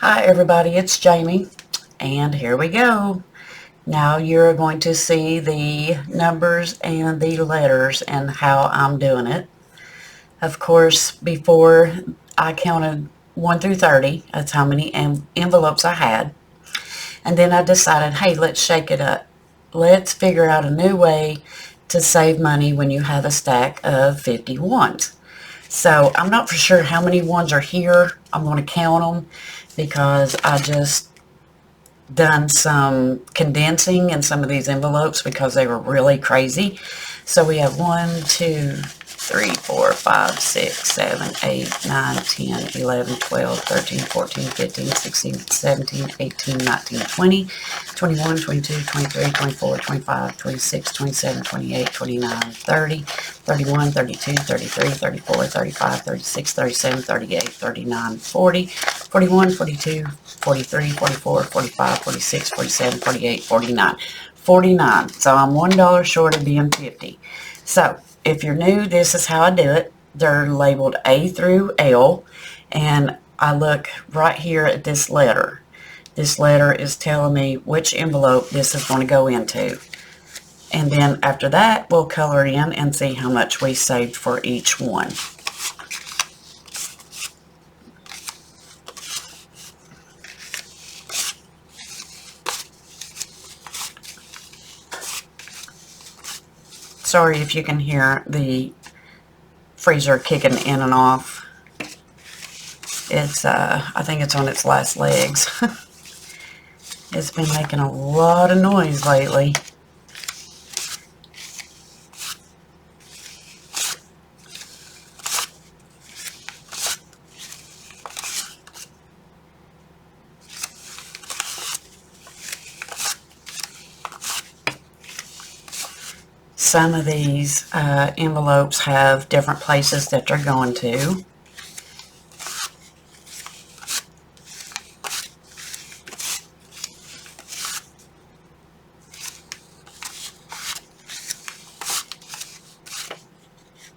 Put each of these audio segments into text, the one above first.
Hi everybody, it's Jamie, and here we go. Now you're going to see the numbers and the letters and how I'm doing it. Of course, before I counted 1 through 30, that's how many envelopes I had. And then I decided, hey, let's shake it up. Let's figure out a new way to save money when you have a stack of 50 ones. So I'm not for sure how many ones are here. I'm going to count them because I just done some condensing in some of these envelopes because they were really crazy. So we have 1, 2, 3, 4, 5, 6, 7, 8, 9, 10, 11, 12, 13, 14, 15, 16, 17, 18, 19, 20, 21, 22, 23, 24, 25, 26, 27, 28, 29, 30, 31, 32, 33, 34, 35, 36, 37, 38, 39, 40, 41, 42, 43, 44, 45, 46, 47, 48, 49. 49. So I'm $1 short of being 50. So if you're new, this is how I do it. They're labeled A through L, and I look right here at this letter. This letter is telling me which envelope this is going to go into. And then after that, we'll color in and see how much we saved for each one. Sorry if you can hear the freezer kicking in and off. It's, I think it's on its last legs. It's been making a lot of noise lately. Some of these envelopes have different places that they're going to.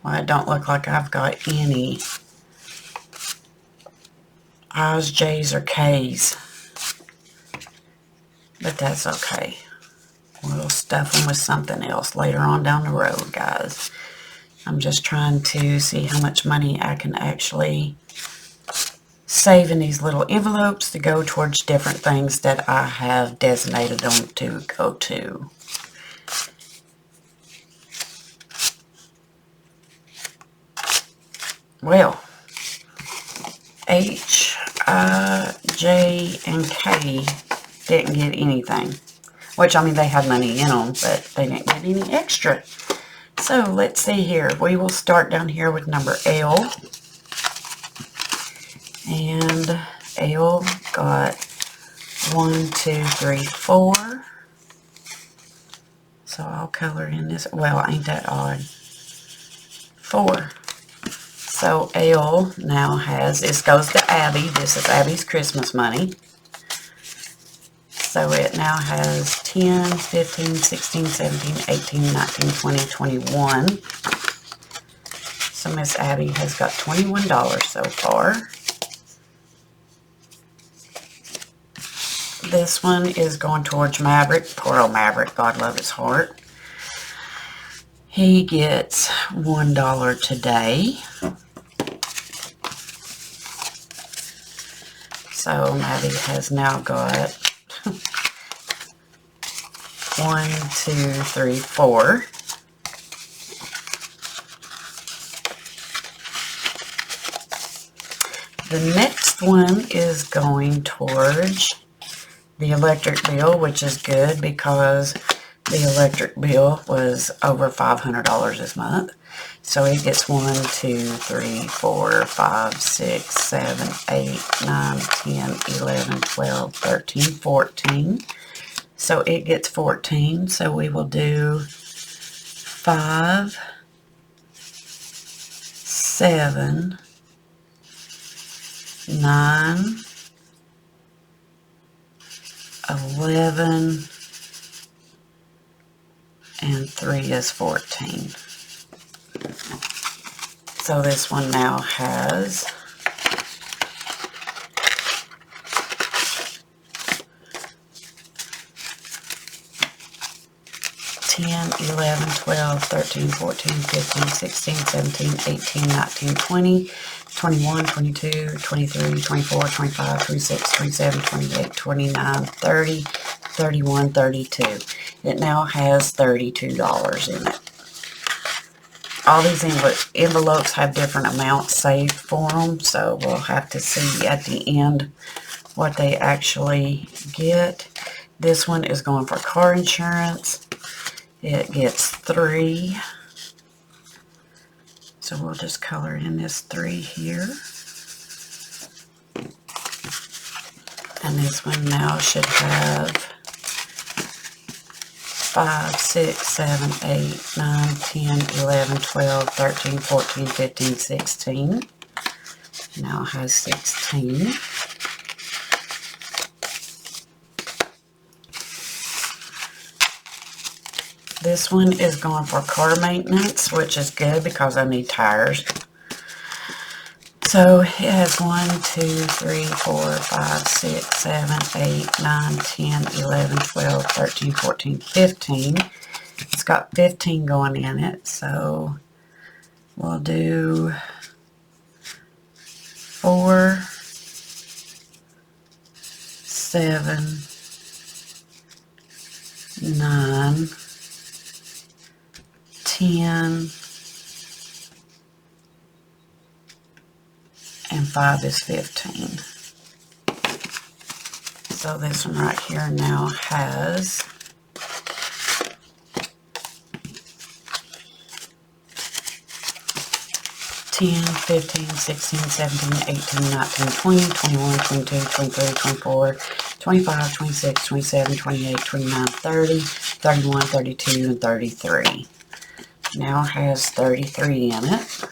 Well, it don't look like I've got any I's, J's, or K's, but that's okay. We'll stuff them with something else later on down the road, guys. I'm just trying to see how much money I can actually save in these little envelopes to go towards different things that I have designated them to go to. Well, H, I, J, and K didn't get anything. Which, I mean, they had money in them, but they didn't get any extra. So, let's see here. We will start down here with number L. And L got 1, 2, 3, 4. So, I'll color in this. Well, ain't that odd? 4. So, L now has, this goes to Abby. This is Abby's Christmas money. So it now has 10, 15, 16, 17, 18, 19, 20, 21. So Miss Abby has got $21 so far. This one is going towards Maverick. Poor old Maverick, God love his heart. He gets $1 today. So Maddie has now got 1, 2, 3, 4. The next one is going towards the electric bill, which is good because the electric bill was over $500 this month. So it gets 1, 2, 3, 4, 5, 6, 7, 8, 9, 10, 11, 12, 13, 14. So it gets 14. So we will do 5, 7, 9, 11, and 3 is 14. So this one now has 10, 11, 12, 13, 14, 15, 16, 17, 18, 19, 20, 21, 22, 23, 24, 25, 26, 27, 28, 29, 30, 31, 32. It now has $32 in it. All these envelopes have different amounts saved for them, so we'll have to see at the end what they actually get. This one is going for car insurance. It gets 3. So we'll just color in this 3 here. And this one now should have 5, 6, 7, 8, 9, 10, 11, 12, 13, 14, 15, 16. Now it has 16. This one is going for car maintenance, which is good because I need tires. So it has 1, 2, 3, 4, 5, 6, 7, 8, 9, 10, 11, 12, 13, 14, 15. It's got 15 going in it, so we'll do 4, 7, 9, 10, and 5 is 15. So this one right here now has 10, 15, 16, 17, 18, 19, 20, 21, 22, 23, 24, 25, 26, 27, 28, 29, 30, 31, 32, and 33. Now it has 33 in it.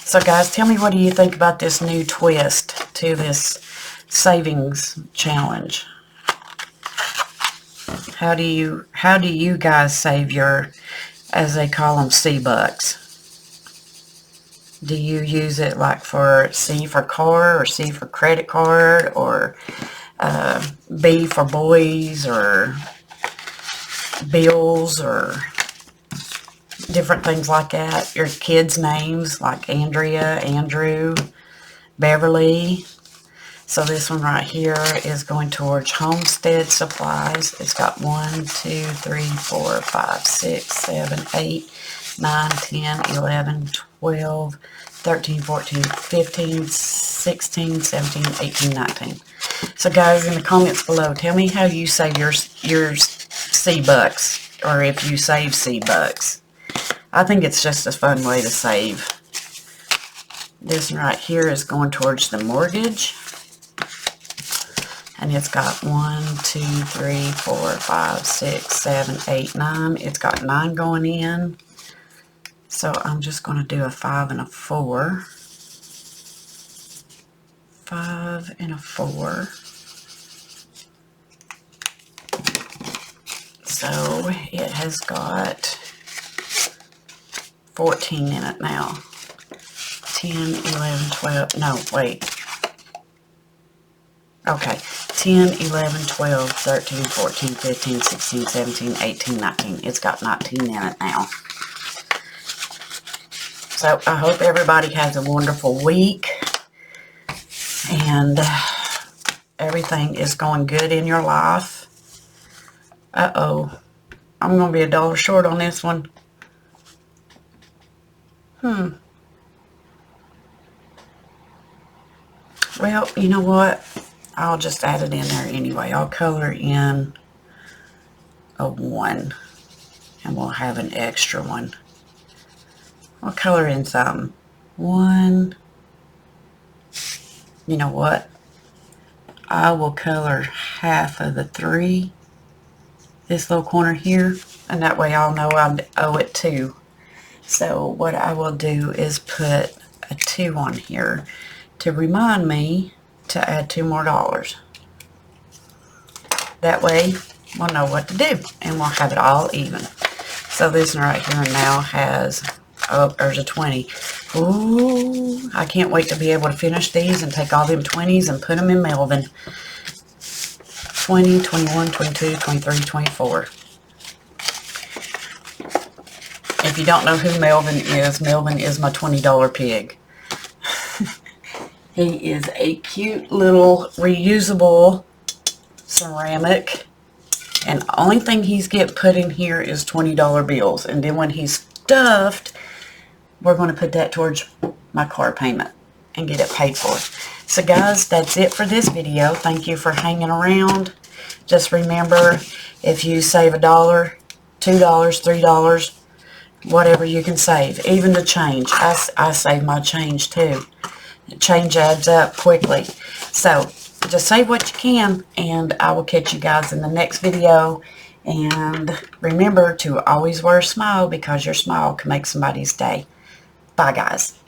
So guys, tell me, what do you think about this new twist to this savings challenge? How do you guys save your, as they call them, C-bucks? Do you use it like for C for car, or C for credit card, or B for boys, or bills, or different things like that? Your kids' names, like Andrea, Andrew, Beverly. So this one right here is going towards homestead supplies. It's got 1, 2, 3, 4, 5, 6, 7, 8, 9, 10, 11, 12, 13, 14, 15, 16, 17, 18, 19. So guys, in the comments below, tell me how you save your C-bucks, or if you save C-bucks. I think it's just a fun way to save. This one right here is going towards the mortgage. And it's got 1, 2, 3, 4, 5, 6, 7, 8, 9. It's got 9 going in. So I'm just going to do a 5 and a 4. 5 and a 4. So it has got 14 in it now. 10, 11, 12. No, wait. Okay. 10, 11, 12, 13, 14, 15, 16, 17, 18, 19. It's got 19 in it now. So I hope everybody has a wonderful week. And everything is going good in your life. Uh-oh. I'm going to be $1 short on this one. Well, you know what? I'll just add it in there anyway. I'll color in a 1. And we'll have an extra one. I'll color in some 1. You know what? I will color half of the 3. This little corner here. And that way I'll know I owe it 2. So what I will do is put a 2 on here to remind me to add 2 more dollars. That way we'll know what to do, and we'll have it all even. So this one right here now has, oh, there's a 20. Ooh, I can't wait to be able to finish these and take all them 20s and put them in Melvin. 20, 21, 22, 23, 24. If you don't know who Melvin is my $20 pig. He is a cute little reusable ceramic. And the only thing he's get put in here is $20 bills. And then when he's stuffed, we're going to put that towards my car payment and get it paid for. So guys, that's it for this video. Thank you for hanging around. Just remember, if you save $1, $2, $3, whatever you can save, even the change. I save my change too. Change adds up quickly. So just save what you can, and I will catch you guys in the next video. And remember to always wear a smile, because your smile can make somebody's day. Bye guys.